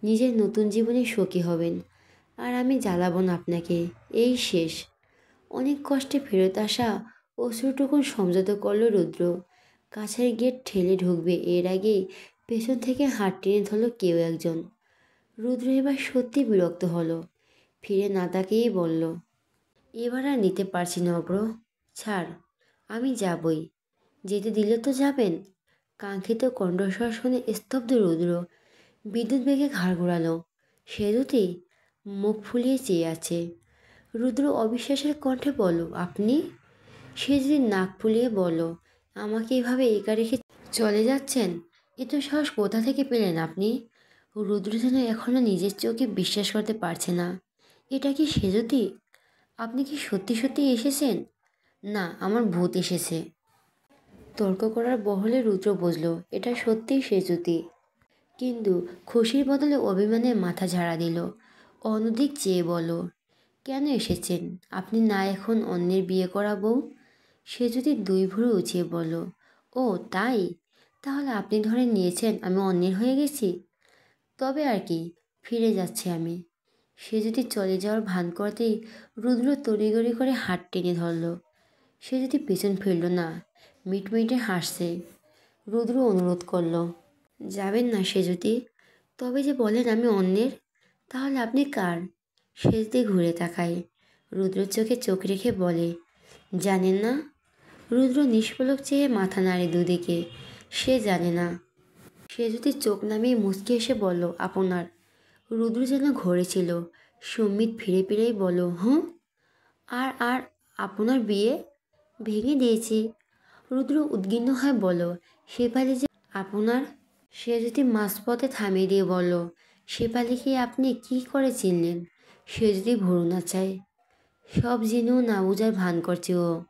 নিজের নতুন জীবনে সুখী হবেন। আর আমি জ্বালাবো না আপনাকে, এই শেষ। অনেক কষ্টে ফেরত আসা অশ্রুটুকুন সমঝোতা করল রুদ্র। কাছের গেট ঠেলে ঢুকবে এর আগেই পেছন থেকে হাত টেনে ধরল কেউ একজন। রুদ্র এবার সত্যি বিরক্ত হলো, ফিরে না তাকিয়েই বলল, এবার আর নিতে পারছি না অব্র, ছাড়, আমি যাবই। যেতে দিলে তো যাবেন? কাঙ্ক্ষিত কণ্ঠস্বর শুনে স্তব্ধ রুদ্র। বিদ্যুৎ বেগে ঘাড় ঘোরালো। সেজুতি মুখ ফুলিয়ে চেয়ে আছে। রুদ্র অবিশ্বাসের কণ্ঠে বলল, আপনি? সে যদি নাক ফুলিয়ে বলল, আমাকে এভাবে একা রেখে চলে যাচ্ছেন? এত সাহস কোথা থেকে পেলেন আপনি? রুদ্র যেন এখনও নিজের চোখে বিশ্বাস করতে পারছে না। এটা কি সেজুতি? আপনি কি সত্যি সত্যি এসেছেন? না, আমার ভূত এসেছে। তর্ক করার বহলে রুদ্র বুঝল এটা সত্যিই সেজুতি। কিন্তু খুশির বদলে অভিমানে মাথা ঝাড়া দিল। অনধিক চেয়ে বলল, কেন এসেছেন? আপনি না এখন অন্যের বিয়ে করা বউ? সে যদি দুই ভুরু উঁচিয়ে বলল, ও তাই? তাহলে আপনি ধরে নিয়েছেন আমি অন্যের হয়ে গেছি? তবে আর কি, ফিরে যাচ্ছি আমি। সে যদি চলে যাওয়ার ভান করতেই রুদ্র তড়িঘড়ি করে হাত টেনে ধরল। সে যদি পেছন ফিরল না, মিটমিটে হাসছে। রুদ্র অনুরোধ করল, যাবেন না সে যদি? তবে যে বলেন আমি অন্যের, তাহলে আপনি কার? সে যদি ঘুরে তাকায়, রুদ্রর চোখে চোখ রেখে বলে, জানেন না? রুদ্র নিষ্পলক চেয়ে মাথা নাড়ে দুদিকে। সে জানে না। সে যদি চোখ নামিয়ে মুচকি এসে বলল, আপনার। রুদ্র যেন ঘরেছিল। সম্মিত ফিরে ফিরেই বলল, হুঁ? আর আর আপনার বিয়ে ভেঙে দিয়েছি। রুদ্র উদ্বিগ্ন হয়ে বলল, শেফালি যে আপনার? সে যদি মাঝপথে থামিয়ে দিয়ে বলল, শেফালিকে আপনি কি করে চিনলেন? সে যদি ভরু না চায়। সব জেনেও না বুঝার ভান করছে ও।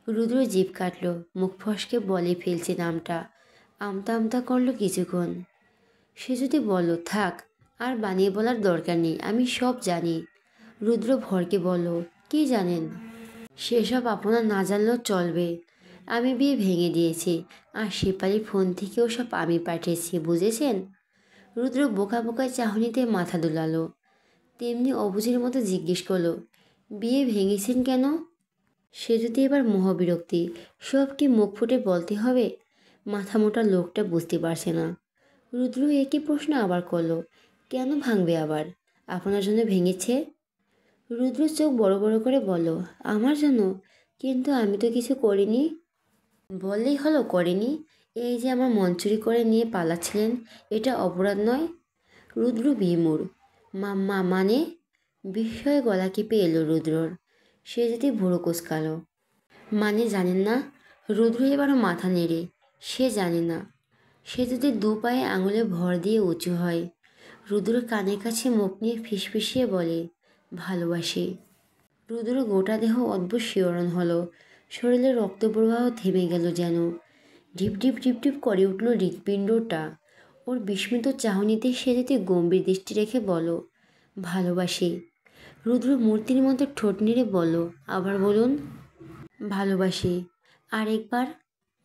রুদ্র জিভ কাটল, মুখ ফসকে বলে ফেলছে নামটা। আমতা আমতা করলো কিছুক্ষণ। সে যদি বলল, থাক, আর বানিয়ে বলার দরকার নেই, আমি সব জানি। রুদ্র ভরকে বলল, কি জানেন? সেসব আপনার না জানলেও চলবে। আমি বিয়ে ভেঙে দিয়েছি, আর শেফালির ফোন থেকেও সব আমি পাঠিয়েছি, বুঝেছেন? রুদ্র বোকা বোকা চাহনিতে মাথা দুলালো। তেমনি অবুঝের মতো জিজ্ঞেস করলো, বিয়ে ভেঙেছেন কেন? সে যদি এবার মহাবিরক্তি, সব কি মুখ ফুটে বলতে হবে? মাথা মোটা লোকটা বুঝতে পারছে না। রুদ্র একই প্রশ্ন আবার করলো, কেন ভাঙবে আবার? আপনার জন্য ভেঙেছে? রুদ্র চোখ বড় বড় করে বলল, আমার জন্য? কিন্তু আমি তো কিছু করিনি। বললেই হলো করেনি। এই যে আমার মন চুরি করে নিয়ে পালাচ্ছিলেন, এটা অপরাধ নয়? রুদ্র বিমূঢ়। মানে? বিস্ময়ে গলা কেঁপে এলো রুদ্রর। সে যদি ভুরু কুচকালো। মানে জানেন না? রুদ্র এবারও মাথা নেড়ে, সে জানে না। সে যদি দু পায়ে আঙুলে ভর দিয়ে উঁচু হয়। রুদ্র কানের কাছে মুখ নিয়ে ফিসফিসিয়ে বলে, ভালোবাসি। রুদ্র গোটা দেহ অদ্ভুত শিহরণ হলো। শরীরে রক্ত প্রবাহ থেমে গেল যেন। ঢিপ ঢিপ ঢিপ ঢিপ করে উঠল হৃৎপিণ্ডটা। ওর বিস্মিত চাহনিতে সে যদি গম্ভীর দৃষ্টি রেখে বলো, ভালোবাসি। রুদ্র মূর্তির মতো ঠোঁট নেড়ে বলল, আবার বলুন। ভালোবাসি। আরেকবার।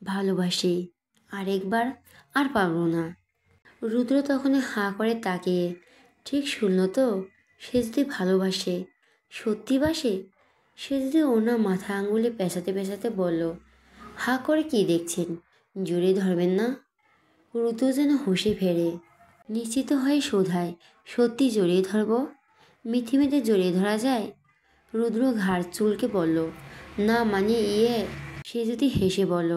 ভালোবাসি। আরেকবার। আর পারব না। রুদ্র তখন হাঁ করে তাকিয়ে, ঠিক শুনল তো? সে যদি ভালোবাসে, সত্যি বাসে? সে যদি ওনার মাথা আঙুলে পেঁচাতে পেঁচাতে বলল, হাঁ করে কি দেখছেন? জোরে ধরবেন না? রুদ্র যেন হুঁশে ফেরে। নিশ্চিত হয়ে শোধায়, সত্যি জড়িয়ে ধরব? মিথিমিতে জড়িয়ে ধরা যায়? রুদ্র ঘাড় চুলকে বলল, না মানে ইয়ে। সে যদি হেসে বলল,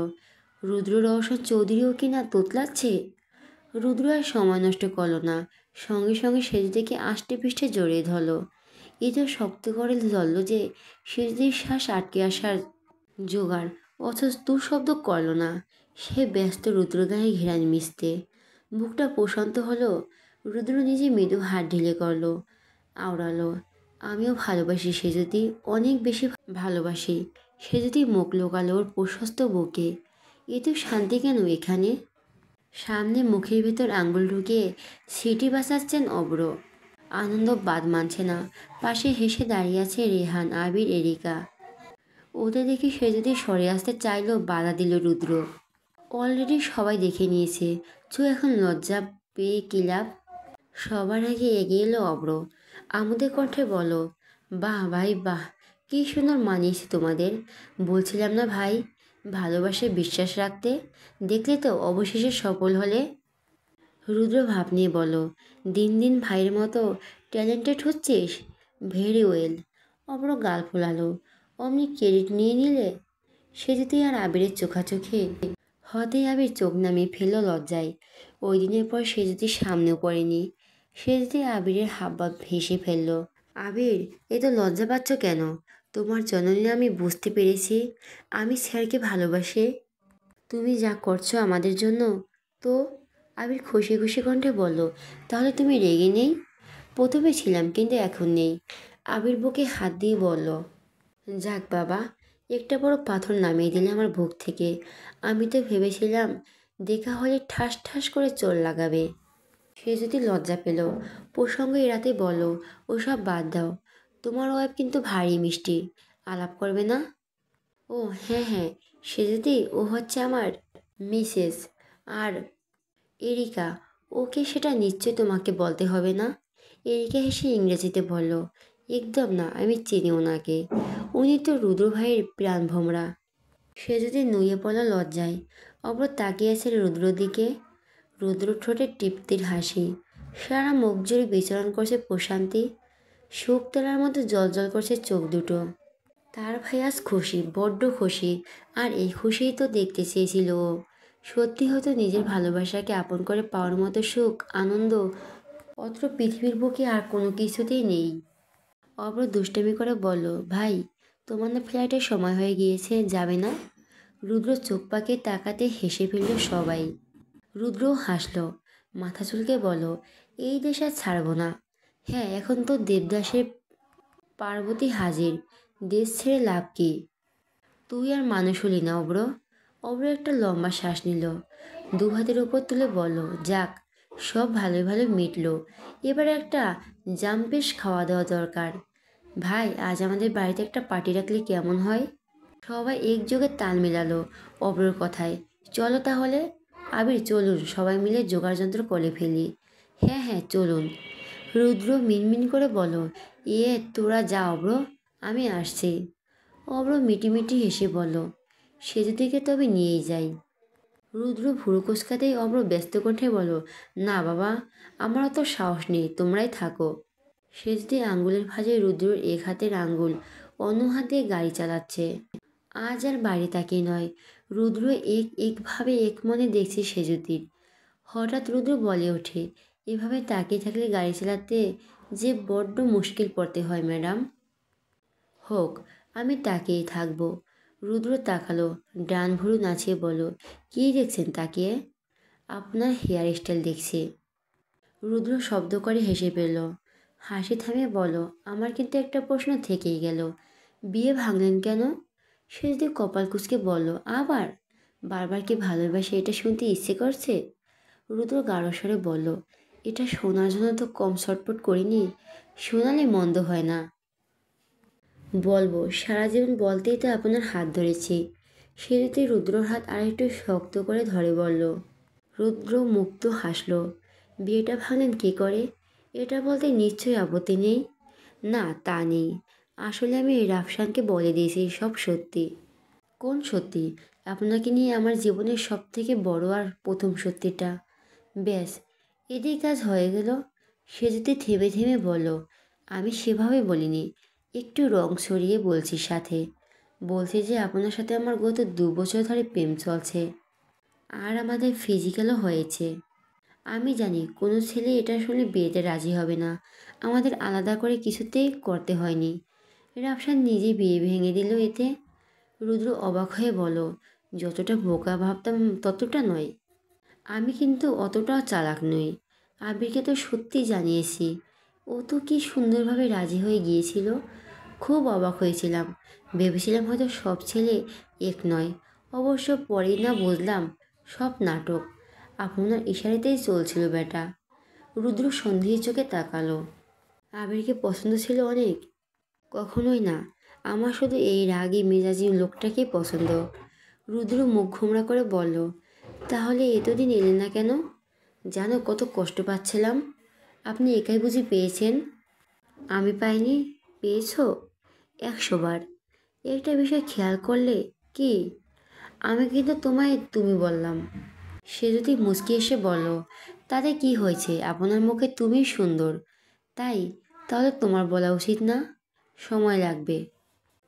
রুদ্র রওশন চৌধুরীও কি না তোতলাচ্ছে? রুদ্র আর সময় নষ্ট করল না, সঙ্গে সঙ্গে সেজদিকে আষ্টে পৃষ্ঠে জড়িয়ে ধরল। এ তো শক্ত করে ধরল যে সেজদির শ্বাস আটকে আসার জোগাড়, অথচ দু শব্দ করল না। সে ব্যস্ত রুদ্র গায়ে ঘেরান মিশতে। বুকটা প্রশান্ত হলো। রুদ্র নিজে মৃদু হাত ঢিলে করলো, আওড়ালো, আমিও ভালোবাসি সে যদি, অনেক বেশি ভালোবাসি। সে যদি মুখ লোকালো ওর প্রশস্ত বুকে। এ তো শান্তি কেন এখানে? সামনে মুখের ভেতর আঙ্গুল ঢুকিয়ে সিটি বাঁচাচ্ছেন অব্র। আনন্দ বাদ মানছে না। পাশে হেসে দাঁড়িয়ে আছে রেহান, আবির, এরিকা। ওদের দেখে সে যদি সরে আসতে চাইলেও বাধা দিল রুদ্র। অলরেডি সবাই দেখে নিয়েছে, তো এখন লজ্জা পেয়ে কী লাভ? সবার আগে এগিয়ে এলো অব্র। আমোদে কণ্ঠে বলো, বাহ ভাই বাহ, কী সুন্দর মানিয়েছে তোমাদের। বলছিলাম না ভাই, ভালোবাসায় বিশ্বাস রাখতে। দেখলে তো অবশেষে সফল হলে। রুদ্র ভাব নিয়ে বলো, দিন দিন ভাইয়ের মতো ট্যালেন্টেড হচ্ছিস। Very well. অব্র গাল ফোলালো। অমনি ক্রেডিট নিয়ে নিলে। সে যদি আর আবিরের চোখাচোখে হতেই আবির চোখ নামিয়ে ফেলল লজ্জায়। ওই দিনের পর সে যদি সামনেও পড়েনি। সে যদি আবিরের হাবভাব ভেসে ফেলল। আবির, এ তো লজ্জা পাচ্ছ কেন? তোমার জননী আমি বুঝতে পেরেছি আমি স্যারকে ভালোবাসি। তুমি যা করছো আমাদের জন্য। তো আবির খুশি খুশি কণ্ঠে বলল, তাহলে তুমি রেগে নেই? প্রথমে ছিলাম, কিন্তু এখন নেই। আবির বুকে হাত দিয়ে বলল, যাক বাবা, একটা বড় পাথর নামিয়ে দিলে আমার বুক থেকে। আমি তো ভেবেছিলাম দেখা হলে ঠাস ঠাস করে চোর লাগাবে। সে যদি লজ্জা পেল। প্রসঙ্গ এড়াতে বলো, ওসব বাদ দাও। তোমার ওয়াইফ কিন্তু ভারী মিষ্টি। আলাপ করবে না? ও হ্যাঁ হ্যাঁ, সে যদি ও হচ্ছে আমার মিসেস। আর এরিকা, ওকে সেটা নিশ্চয় তোমাকে বলতে হবে না। এরিকা হেসে ইংরেজিতে বলল, একদম না, আমি চিনি ওনাকে। উনি তো রুদ্র ভাইয়ের প্রাণ ভোমরা। সে যদি নুয়ে পড়ল লজ্জায়। অপর তাকিয়ে আছে রুদ্রর দিকে। রুদ্র ঠোঁটে তৃপ্তির হাসি। সারা মুখ জুড়ে বিচরণ করছে প্রশান্তি। সুখ তোলার মতো জ্বলজ্বল করছে চোখ দুটো। তার ভাই আজ খুশি, বড্ড খুশি। আর এই খুশিই তো দেখতে চেয়েছিল ও। সত্যি হয়তো নিজের ভালোবাসাকে আপন করে পাওয়ার মতো সুখ, আনন্দ অত্র পৃথিবীর বুকে আর কোনো কিছুতেই নেই। অব্র দুষ্টামি করে বলল, ভাই, তোমার না ফ্লাইটের সময় হয়ে গিয়েছে, যাবে না? রুদ্র চোখ পাকিয়ে তাকাতে হেসে ফেলল সবাই। রুদ্রও হাসল, মাথা চুলকে বলল, এই দেশ আর ছাড়ব না। হ্যাঁ, এখন তো দেবদাসের পার্বতী হাজির। দেশ ছেড়ে লাভ কি? তুই আর মানুষ হলি না অব্র। অব্র একটা লম্বা শ্বাস নিল। দু হাতের ওপর তুলে বলল, যাক, সব ভালো ভালো মিটলো। এবার একটা জাম্পেশ খাওয়া দাওয়া দরকার। ভাই, আজ আমাদের বাড়িতে একটা পার্টি রাখলে কেমন হয়? সবাই একযোগে তাল মেলালো অব্রর কথায়। চলো তাহলে। আবির, চলুন, সবাই মিলে জোগাড় যন্ত্র করে ফেলি। হ্যাঁ হ্যাঁ, চলুন। রুদ্র মিনমিন করে বলো, তোরা যা অব্র, আমি আসছি। অব্র মিটিমিটি হেসে বলল, সেজুদিকে তবে নিয়েই যাই। রুদ্র ভুরু কুচকাতেই অব্র ব্যস্ত কণ্ঠে বলো, না বাবা, আমার অত সাহস নেই, তোমরাই থাকো। সেজদি আঙ্গুলের ভাঁজে রুদ্রর এক হাতের আঙ্গুল, অন্য হাত দিয়ে গাড়ি চালাচ্ছে। আজ আর বাড়ি তাকিয়ে নয়, রুদ্র একভাবে এক মনে দেখছে সেজুতির। হঠাৎ রুদ্র বলে ওঠে, এভাবে তাকিয়ে থাকলে গাড়ি চালাতে যে বড্ড মুশকিল পড়তে হয় ম্যাডাম। হোক, আমি তাকিয়েই থাকবো। রুদ্র তাকালো, ডান ভুরু নাচিয়ে বলো, কী দেখছেন তাকিয়ে? আপনার হেয়ার স্টাইল দেখছি। রুদ্র শব্দ করে হেসে পেল। হাসি থামিয়ে বলো, আমার কিন্তু একটা প্রশ্ন থেকেই গেল, বিয়ে ভাঙলেন কেন? সে যদি কপাল কুঁচকে বলল, আবার বারবার কি ভালোবাসে এটা শুনতে ইচ্ছে করছে? রুদ্র গাঢ় স্বরে বলল, এটা শোনার জন্য তো কম ছটফট করিনি। শোনালে মন্দ হয় না। বলবো, সারা জীবন বলতেই তো আপনার হাত ধরেছি। সে যদি রুদ্রর হাত আরেকটু শক্ত করে ধরে বলল। রুদ্র মুক্ত হাসল। বিয়েটা ভাঙলেন কী করে? এটা বলতে নিশ্চয়ই আপত্তি নেই। না, তা নেই। আসলে আমি রাফসানকে বলে দিয়েছি সব সত্যি। কোন সত্যি? আপনাকে নিয়ে আমার জীবনের সব থেকে বড় আর প্রথম সত্যিটা। ব্যাস, এতেই কাজ হয়ে গেল। সে যদি থেমে থেমে বলল, আমি সেভাবে বলিনি, একটু রং সরিয়ে বলছি সাথে। বলছি যে আপনার সাথে আমার গত 2 বছর ধরে প্রেম চলছে। আর আমাদের ফিজিক্যালও হয়েছে। আমি জানি কোনো ছেলে এটা শুনে বিয়েতে রাজি হবে না। আমাদের আলাদা করে কিছুতেই করতে হয়নি। রাফসান নিজে বিয়ে ভেঙে দিল এতে। রুদ্র অবাক হয়ে বলো, যতটা বোকা ভাবতাম ততটা নয়। আমি কিন্তু অতটাও চালাক নই। আবিরকে তো সত্যি জানিয়েছি। ও তো কি সুন্দরভাবে রাজি হয়ে গিয়েছিল। খুব অবাক হয়েছিলাম। ভেবেছিলাম হয়তো সব ছেলে এক নয়। অবশ্য পরেই না বুঝলাম সব নাটক। আপনার ইশারাতেই চলছিল বেটা। রুদ্র সন্দেহের চোখে তাকালো। আবিরকে পছন্দ ছিল অনেক? কখনোই না। আমার শুধু এই রাগী মেজাজি লোকটাকেই পছন্দ। রুদ্র মুখ ঘোমরা করে বলল, তাহলে এতদিন এলেন না কেন? জানো কত কষ্ট পাচ্ছিলাম। আপনি একাই বুঝি পেয়েছেন? আমি পাইনি? পেয়েছো 100 বার। একটা বিষয় খেয়াল করলে কি? আমি কিন্তু তোমায় তুমি বললাম। সে যদি মুচকি এসে বলল, তাতে কি হয়েছে, আপনার মুখে তুমিই সুন্দর। তাই? তাহলে তোমার বলা উচিত না? সময় লাগবে।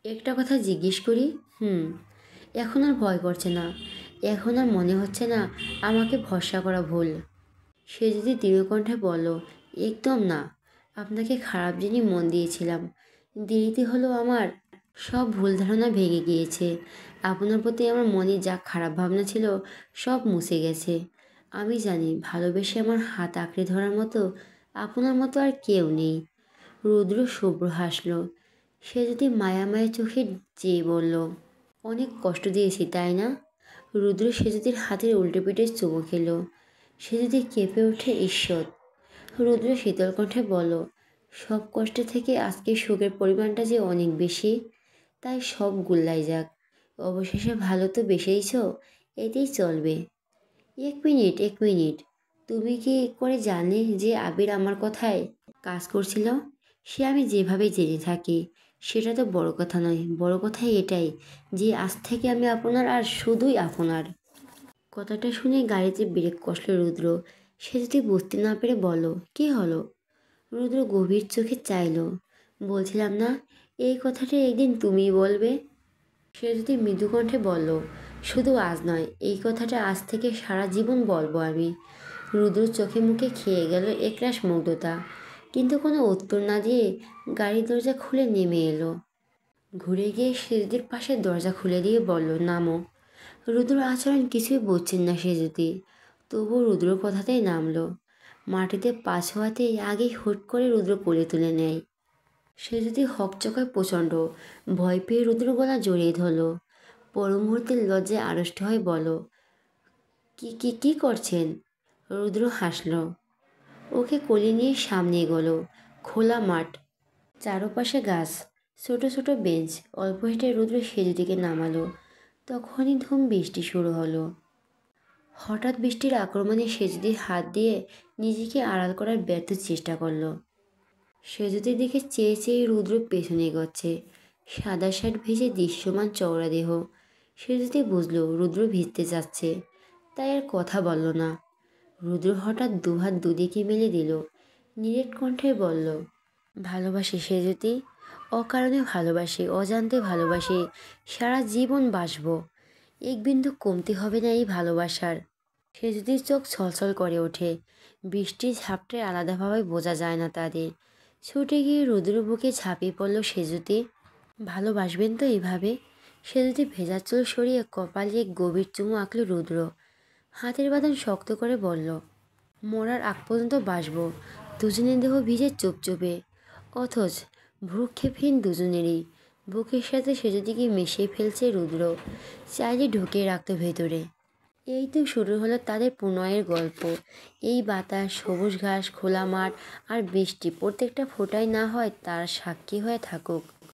একটা কথা জিজ্ঞেস করি? হুম। এখন আর ভয় করছে না? এখন আর মনে হচ্ছে না আমাকে ভরসা করা ভুল? সে যদি দৃঢ়কণ্ঠে বলল, একদম না, আপনাকে খারাপ জেনে মন দিয়েছিলাম। দেরিতে হলো আমার সব ভুল ধারণা ভেঙে গিয়েছে। আপনার প্রতি আমার মনে যা খারাপ ভাবনা ছিল সব মুছে গেছে। আমি জানি ভালোবেসে আমার হাত আঁকড়ে ধরার মতো আপনার মতো আর কেউ নেই। রুদ্র শুভ্র হাসল। সে যদি মায়া মায়া চোখে চেয়ে বলল, অনেক কষ্ট দিয়েছি তাই না? রুদ্র সেজদির হাতের উল্টে পিঠে চুমু খেল। সে যদি কেঁপে ওঠে ঈষৎ। রুদ্র শীতল কণ্ঠে বলল, সব কষ্ট থেকে আজকের সুখের পরিমাণটা যে অনেক বেশি। তাই সব গুল্লাই যাক। অবশেষে ভালো তো বেসেইছ, এতেই চলবে। 1 মিনিট 1 মিনিট, তুমি কি করে জানলে যে আবির আমার কথায় কাজ করছিল? সে আমি যেভাবে জেনে থাকি সেটা তো বড় কথা নয়, বড় কথা এটাই যে আজ থেকে আমি আপনার আর শুধুই আপনার। কথাটা শুনে গাড়িতে ব্রেক কষল রুদ্র। সে যদি বুঝতে না পেরে বলল, কি হলো? রুদ্র গভীর চোখে চাইল। বলছিলাম না, এই কথাটা একদিন তুমিই বলবে? সে যদি মৃদু কণ্ঠে বলল, শুধু আজ নয়, এই কথাটা আজ থেকে সারা জীবন বলবো আমি। রুদ্র চোখে মুখে খেয়ে গেল একরাশ মুগ্ধতা, কিন্তু কোনো উত্তর না দিয়ে গাড়ির দরজা খুলে নেমে এলো। ঘুরে গিয়ে সেজদির পাশে দরজা খুলে দিয়ে বলল, নামো। রুদ্র আচরণ কিছুই বুঝছেন না সেজদি, তবুও রুদ্রর কথাতেই নামলো। মাটিতে পা ছোঁয়াতেই আগেই হুট করে রুদ্র কোলে তুলে নেয়। সে যদি হকচকায় প্রচণ্ড, ভয় পেয়ে রুদ্র গলা জড়িয়ে ধরল। পর মুহূর্তের লজ্জায় আড়ষ্ট হয়ে বলল, কি কি কি করছেন? রুদ্র হাসল। ওকে কোলে নিয়ে সামনে এগোলো। খোলা মাঠ, চারপাশে গাছ, ছোট ছোট বেঞ্চ। অল্প হেঁটে রুদ্র সেজদিকে নামালো। তখনই ধুম বৃষ্টি শুরু হলো। হঠাৎ বৃষ্টির আক্রমণে সেজদির হাত দিয়ে নিজেকে আড়াল করার ব্যর্থ চেষ্টা করলো। সেজদির দিকে চেয়ে চেয়ে রুদ্র পেছনে এগোচ্ছে। সাদা শার্ট ভিজে দৃশ্যমান চওড়া দেহ। সেজদি বুঝলো রুদ্র ভিজতে যাচ্ছে, তাই আর কথা বলল না। রুদ্র হঠাৎ দুহাত দুদিকে মেলে দিল। নিরেট কণ্ঠে বলল, ভালোবাসি সেজদি, অকারণে ভালোবাসি, অজান্তে ভালোবাসি, সারা জীবন বাসবো। এক বিন্দু কমতি হবে না এই ভালোবাসার। সেজদির চোখ ছলছল করে ওঠে। বৃষ্টির ঝাপটায় আলাদাভাবে বোঝা যায় না তাদের। ছুটে গিয়ে রুদ্র বুকে ঝাঁপিয়ে পড়ল সেজদি। ভালোবাসবেন তো এইভাবে? সেজদি ভেজা চুল সরিয়ে কপালে এক গভীর চুমু আঁকল রুদ্র। হাতের বাঁধন শক্ত করে বলল, মরার আগ পর্যন্ত বাসবো। দুজনের দেহ ভিজে চুপচুপে, অথচ ভ্রুক্ষেপহীন দুজনেরই। বুকের সাথে সেজদিকে মিশিয়ে ফেলছে রুদ্র, চাইলে ঢুকিয়ে রাখত ভেতরে। এই তো শুরু হলো তাদের প্রণয়ের গল্প। এই বাতাস, সবুজ ঘাস, খোলা মাঠ আর বৃষ্টি প্রত্যেকটা ফোঁটাই না হয় তার সাক্ষী হয়ে থাকুক।